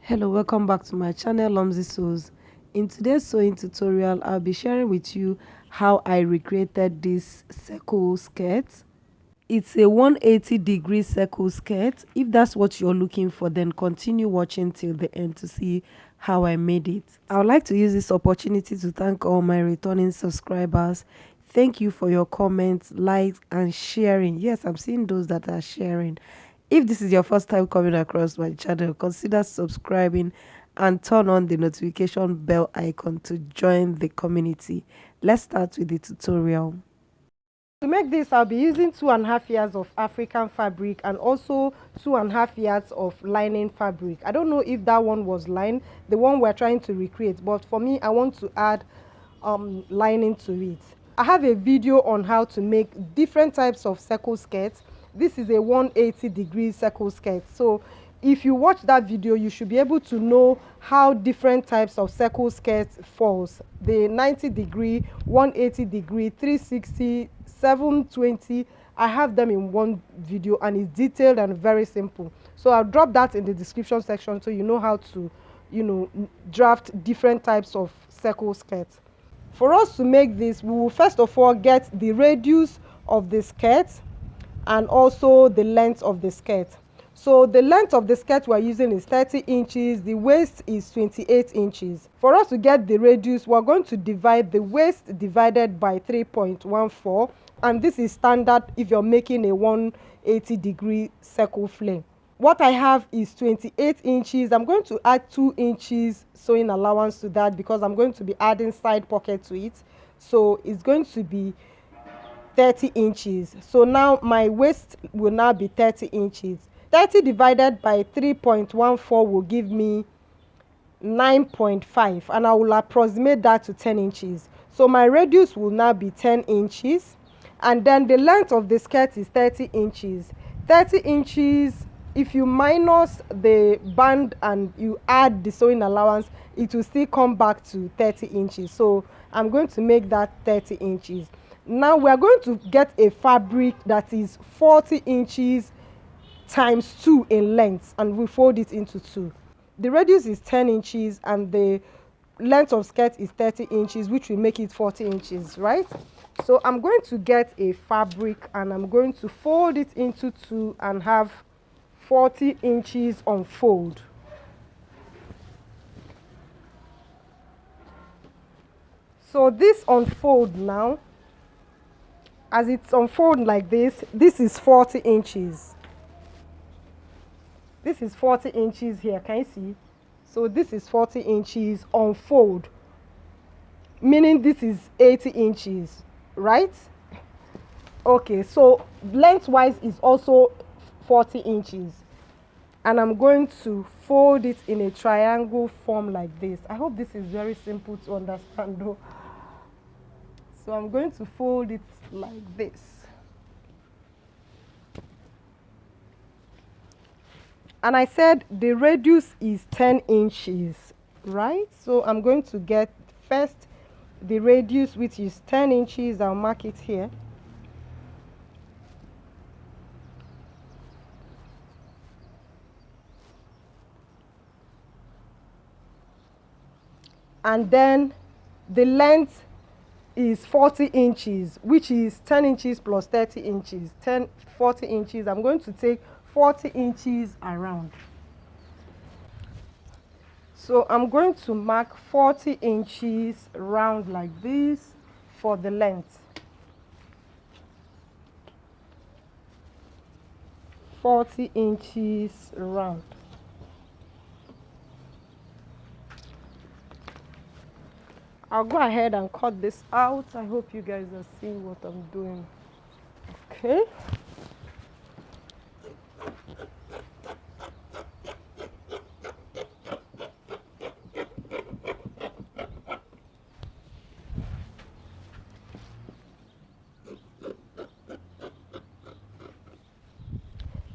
Hello, welcome back to my channel Lomzy Sews. In today's sewing tutorial, I'll be sharing with you how I recreated this circle skirt. It's a 180-degree circle skirt. If that's what you're looking for, then continue watching till the end to see how I made it. I would like to use this opportunity to thank all my returning subscribers. Thank you for your comments, likes, and sharing. Yes, I'm seeing those that are sharing. If this is your first time coming across my channel, consider subscribing and turn on the notification bell icon to join the community. Let's start with the tutorial. To make this, I'll be using 2.5 yards of African fabric and also 2.5 yards of lining fabric. I don't know if that one was lined, the one we're trying to recreate, but for me, I want to add lining to it. I have a video on how to make different types of circle skirts. This is a 180-degree circle skirt. So if you watch that video, you should be able to know how different types of circle skirts falls. The 90-degree, 180-degree, 360, 720. I have them in one video and it's detailed and very simple. So I'll drop that in the description section so you know how to, draft different types of circle skirts. For us to make this, we will first of all get the radius of the skirt and also the length of the skirt. So the length of the skirt we're using is 30 inches, the waist is 28 inches. For us to get the radius, we're going to divide the waist divided by 3.14, and this is standard if you're making a 180-degree circle flare. What I have is 28 inches. I'm going to add 2 inches sewing allowance to that because I'm going to be adding side pocket to it. So it's going to be 30 inches. So now my waist will now be 30 inches. 30 divided by 3.14 will give me 9.5, and I will approximate that to 10 inches. So my radius will now be 10 inches, and then the length of the skirt is 30 inches. 30 inches, if you minus the band and you add the sewing allowance, it will still come back to 30 inches. So I'm going to make that 30 inches. Now we are going to get a fabric that is 40 inches times 2 in length, and we fold it into 2. The radius is 10 inches and the length of skirt is 30 inches, which will make it 40 inches, right? So I'm going to get a fabric and I'm going to fold it into 2 and have 40 inches unfold. So this unfold now, as it's unfold like this is 40 inches. This is 40 inches here, can you see? So this is 40 inches unfold, meaning this is 80 inches, right? Okay, so lengthwise is also 40 inches. And I'm going to fold it in a triangle form like this. I hope this is very simple to understand though. So I'm going to fold it like this. And I said the radius is 10 inches, right? So I'm going to get first the radius, which is 10 inches. I'll mark it here. And then the length is 40 inches, which is 10 inches plus 30 inches, 40 inches. I'm going to take 40 inches around. So I'm going to mark 40 inches round like this for the length. 40 inches round. I'll go ahead and cut this out. I hope you guys are seeing what I'm doing. Okay.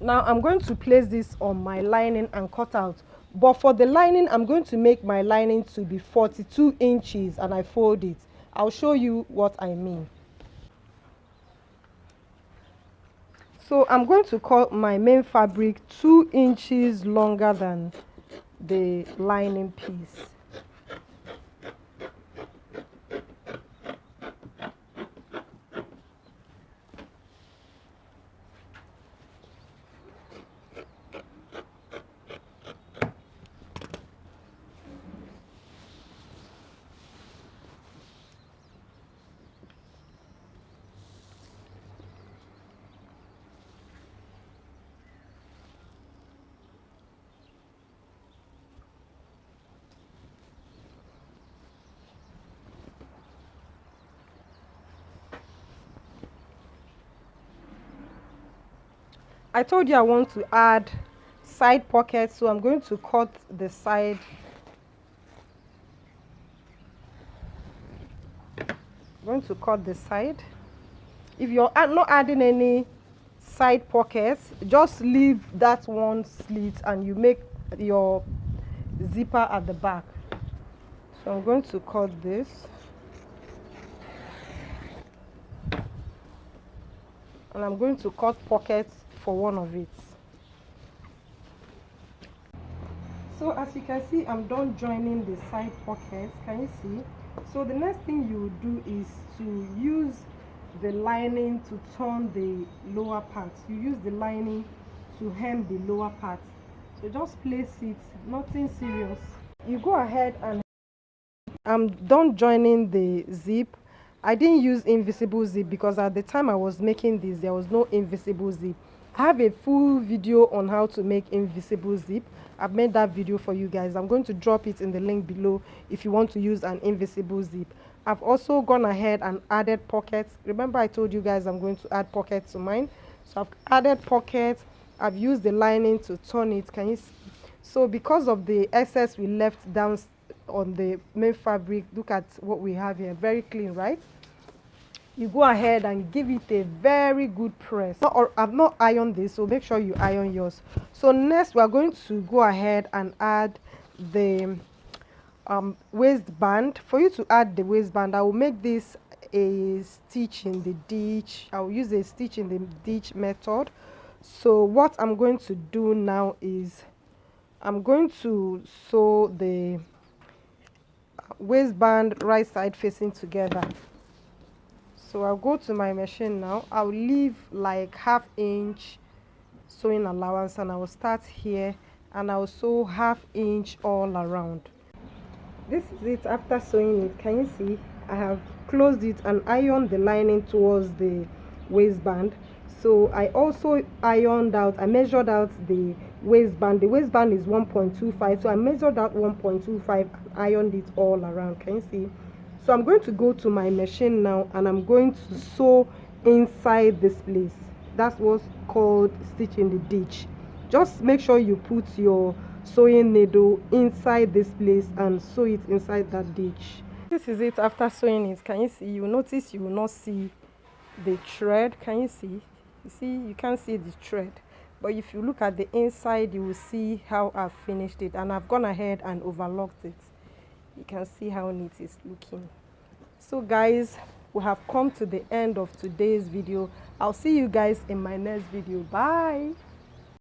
Now I'm going to place this on my lining and cut out. But for the lining, I'm going to make my lining to be 42 inches and I fold it. I'll show you what I mean. So I'm going to cut my main fabric 2 inches longer than the lining piece. I told you I want to add side pockets, so I'm going to cut the side. I'm going to cut the side. If you're not adding any side pockets, just leave that one slit and you make your zipper at the back. So I'm going to cut this. And I'm going to cut pockets for one of it. So as you can see, I'm done joining the side pockets. Can you see? So the next thing you do is to use the lining to turn the lower part. You use the lining to hem the lower part. So just place it, nothing serious. You go ahead and I'm done joining the zip. I didn't use invisible zip because at the time I was making this, there was no invisible zip. I have a full video on how to make invisible zip. I've made that video for you guys. I'm going to drop it in the link below if you want to use an invisible zip. I've also gone ahead and added pockets. Remember I told you guys I'm going to add pockets to mine. So I've added pockets. I've used the lining to turn it. Can you see? So because of the excess we left down on the main fabric, look at what we have here. Very clean, right? You go ahead and give it a very good press. I've not ironed this, so make sure you iron yours. So next we are going to go ahead and add the waistband. For you to add the waistband, I will make this a stitch in the ditch. I will use a stitch in the ditch method. So what I'm going to do now is I'm going to sew the waistband right side facing together. So I'll go to my machine now. I'll leave like ½ inch sewing allowance and I will start here and I'll sew ½ inch all around. This is it after sewing it. Can you see? I have closed it and ironed the lining towards the waistband. So I also ironed out, I measured out the waistband. The waistband is 1.25, so I measured out 1.25 and ironed it all around. Can you see? So I'm going to go to my machine now and I'm going to sew inside this place. That's what's called stitch in the ditch. Just make sure you put your sewing needle inside this place and sew it inside that ditch. This is it after sewing it. Can you see? You notice you will not see the thread. Can you see? You see, you can't see the thread, but if you look at the inside you will see how I've finished it, and I've gone ahead and overlocked it. You can see how neat it's looking. So guys, we have come to the end of today's video. I'll see you guys in my next video. Bye.